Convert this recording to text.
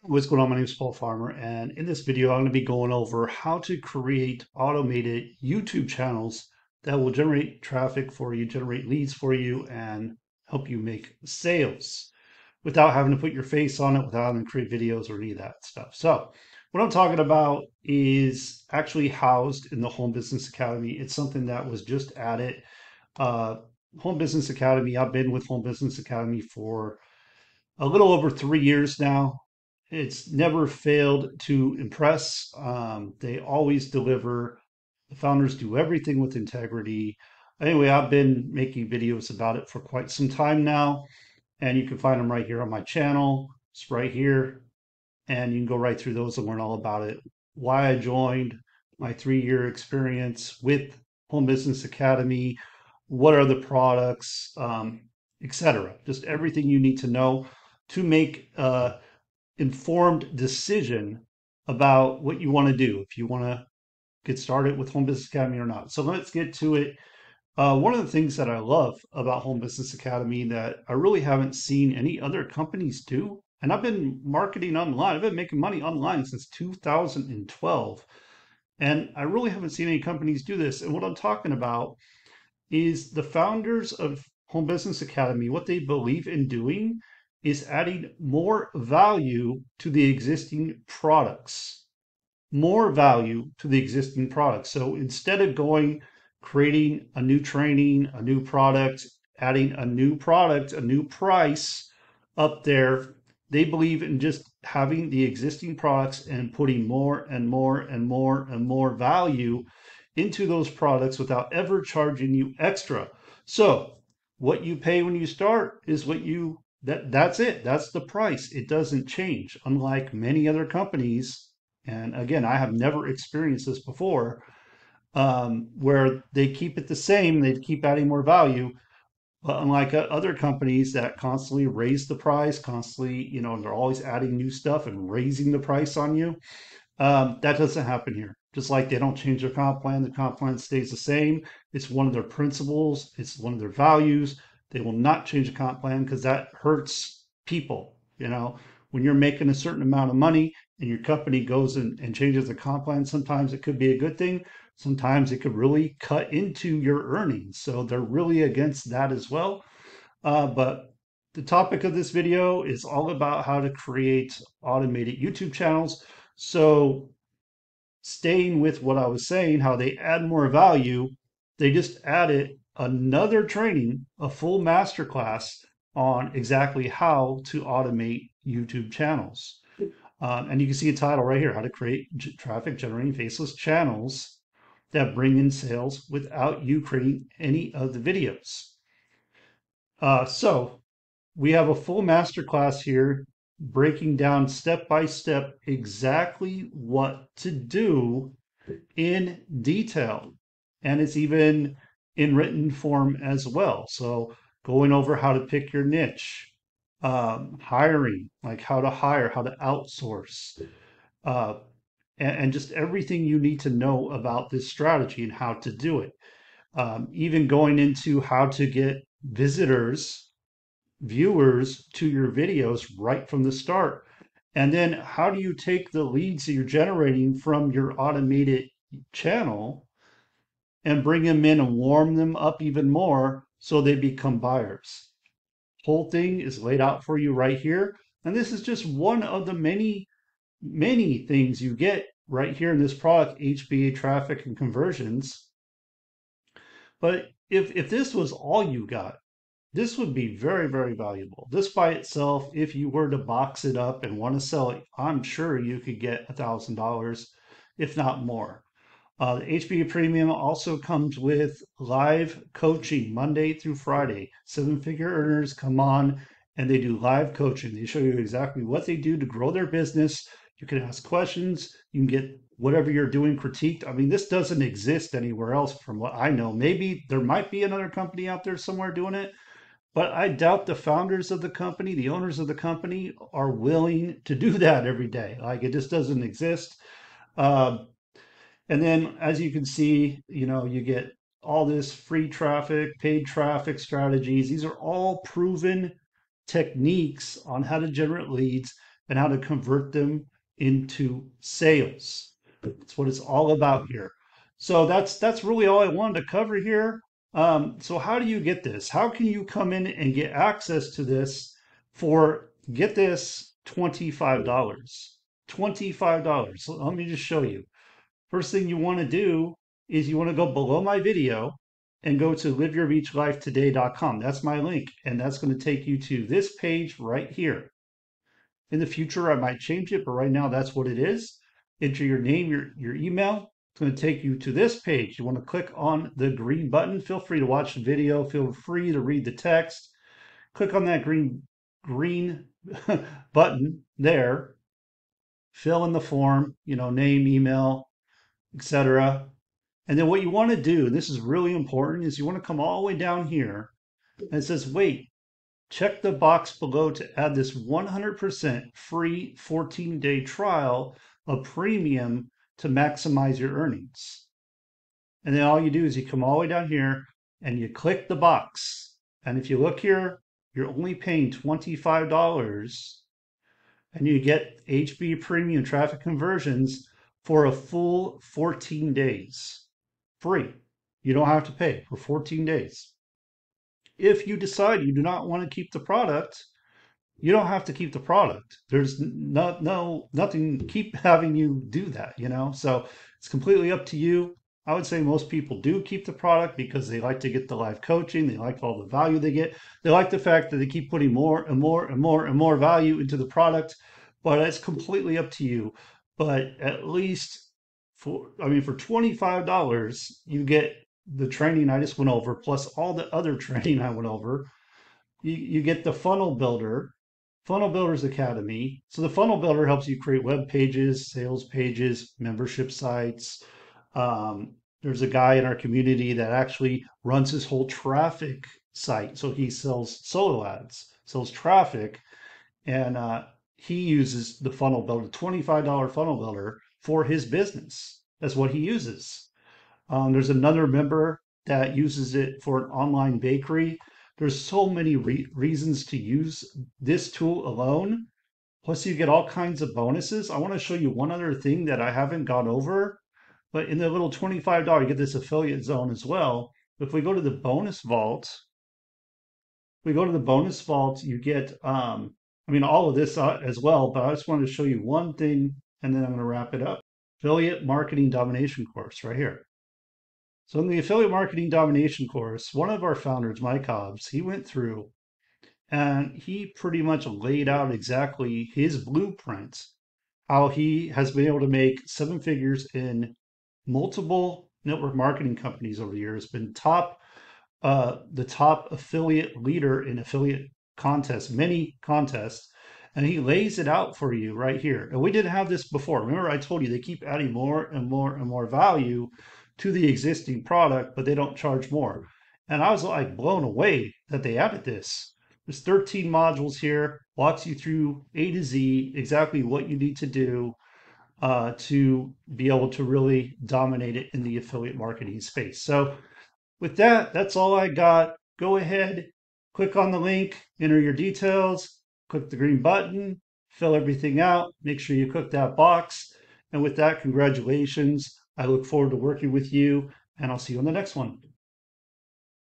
What's going on? My name is Paul Farmer, and in this video, I'm going to be going over how to create automated YouTube channels that will generate traffic for you, generate leads for you, and help you make sales without having to put your face on it, without having to create videos or any of that stuff. So, what I'm talking about is actually housed in the Home Business Academy. It's something that was just added. Uh, Home Business Academy, I've been with Home Business Academy for a little over 3 years now. It's never failed to impress. They always deliver. The founders do everything with integrity. Anyway, I've been making videos about it for quite some time now, and you can find them right here on my channel. It's right here, and you can go right through those and learn all about it. Why I joined, my 3 year experience with Home Business Academy, what are the products, etc. Just everything you need to know to make informed decision about what you want to do, if you want to get started with Home Business Academy or not. So let's get to it. One of the things that I love about Home Business Academy that I really haven't seen any other companies do, and I've been marketing online, I've been making money online since 2012, and I really haven't seen any companies do this. And what I'm talking about is the founders of Home Business Academy, what they believe in doing is adding more value to the existing products, more value to the existing products. So instead of creating a new training, a new product, adding a new product, a new price up there, they believe in just having the existing products and putting more and more and more and more value into those products without ever charging you extra. So what you pay when you start is that's it. That's the price. It doesn't change. Unlike many other companies, and again, I have never experienced this before, where they keep it the same, they keep adding more value. But unlike other companies that constantly raise the price, constantly, they're always adding new stuff and raising the price on you. That doesn't happen here. Just like they don't change their comp plan, the comp plan stays the same. It's one of their principles, it's one of their values. They will not change the comp plan because that hurts people. When you're making a certain amount of money and your company goes and changes the comp plan, sometimes it could be a good thing. Sometimes it could really cut into your earnings. So they're really against that as well. But the topic of this video is all about how to create automated YouTube channels. So staying with what I was saying, how they add more value, they just added another training, a full masterclass on exactly how to automate YouTube channels. And you can see a title right here, how to create traffic generating faceless channels that bring in sales without you creating any of the videos. So we have a full masterclass here breaking down step by step exactly what to do in detail. And it's even in written form as well. So going over how to pick your niche, hiring, like how to hire, how to outsource, uh, and just everything you need to know about this strategy and how to do it. Even going into how to get visitors, viewers to your videos right from the start. And then how do you take the leads that you're generating from your automated channel and bring them in and warm them up even more so they become buyers? Whole thing is laid out for you right here. And this is just one of the many, many things you get right here in this product, HBA traffic and conversions. But if this was all you got, this would be very, very valuable. This by itself, if you were to box it up and want to sell it, I'm sure you could get $1,000, if not more. The HBA Premium also comes with live coaching Monday through Friday. Seven-figure earners come on and they do live coaching. They show you exactly what they do to grow their business. You can ask questions. You can get whatever you're doing critiqued. I mean, this doesn't exist anywhere else from what I know. Maybe there might be another company out there somewhere doing it, but I doubt the founders of the company, the owners of the company, are willing to do that every day. Like it just doesn't exist. Uh, and then, as you can see, you get all this free traffic, paid traffic strategies. These are all proven techniques on how to generate leads and how to convert them into sales. That's what it's all about here. So that's really all I wanted to cover here. So how do you get this? How can you come in and get access to this for, get this, $25? $25. So let me just show you. First thing you want to do is you want to go below my video and go to liveyourbeachlifetoday.com. That's my link, and that's going to take you to this page right here. In the future, I might change it, but right now that's what it is. Enter your name, your email. It's going to take you to this page. You want to click on the green button. Feel free to watch the video. Feel free to read the text. Click on that green button there. Fill in the form, name, email, etc. And then what you want to do, and this is really important, is you want to come all the way down here and it says, wait, check the box below to add this 100% free 14-day trial of premium to maximize your earnings. And then all you do is you come all the way down here and you click the box. And if you look here, you're only paying $25 and you get HB premium traffic conversions for a full 14 days. Free. You don't have to pay for 14 days. If you decide you do not want to keep the product, you don't have to keep the product. There's nothing keep having you do that, So it's completely up to you. I would say most people do keep the product because they like to get the live coaching. They like all the value they get. They like the fact that they keep putting more and more and more and more value into the product, but it's completely up to you. But at least for $25, you get the training I just went over, plus all the other training I went over. You get the Funnel Builder's Academy. So the Funnel Builder helps you create web pages, sales pages, membership sites. There's a guy in our community that actually runs his whole traffic site. So he sells solo ads, sells traffic, and he uses the Funnel Builder, $25 Funnel Builder for his business. That's what he uses. There's another member that uses it for an online bakery. There's so many reasons to use this tool alone. Plus, you get all kinds of bonuses. I want to show you one other thing that I haven't gone over, but in the little $25, you get this affiliate zone as well. If we go to the bonus vault, you get, all of this as well, but I just wanted to show you one thing, and then I'm going to wrap it up. Affiliate Marketing Domination course right here. So in the Affiliate Marketing Domination course, one of our founders, Mike Hobbs, he went through and he pretty much laid out exactly his blueprint, how he has been able to make 7 figures in multiple network marketing companies over the years, been the top affiliate leader in affiliate contests, many contests, and he lays it out for you right here. And we didn't have this before. Remember, I told you they keep adding more and more and more value to the existing product, but they don't charge more. And I was like blown away that they added this. There's 13 modules here, walks you through A to Z, exactly what you need to do to be able to really dominate it in the affiliate marketing space. So with that, that's all I got. Go ahead, click on the link, enter your details, click the green button, fill everything out, make sure you click that box. And with that, congratulations. I look forward to working with you, and I'll see you on the next one.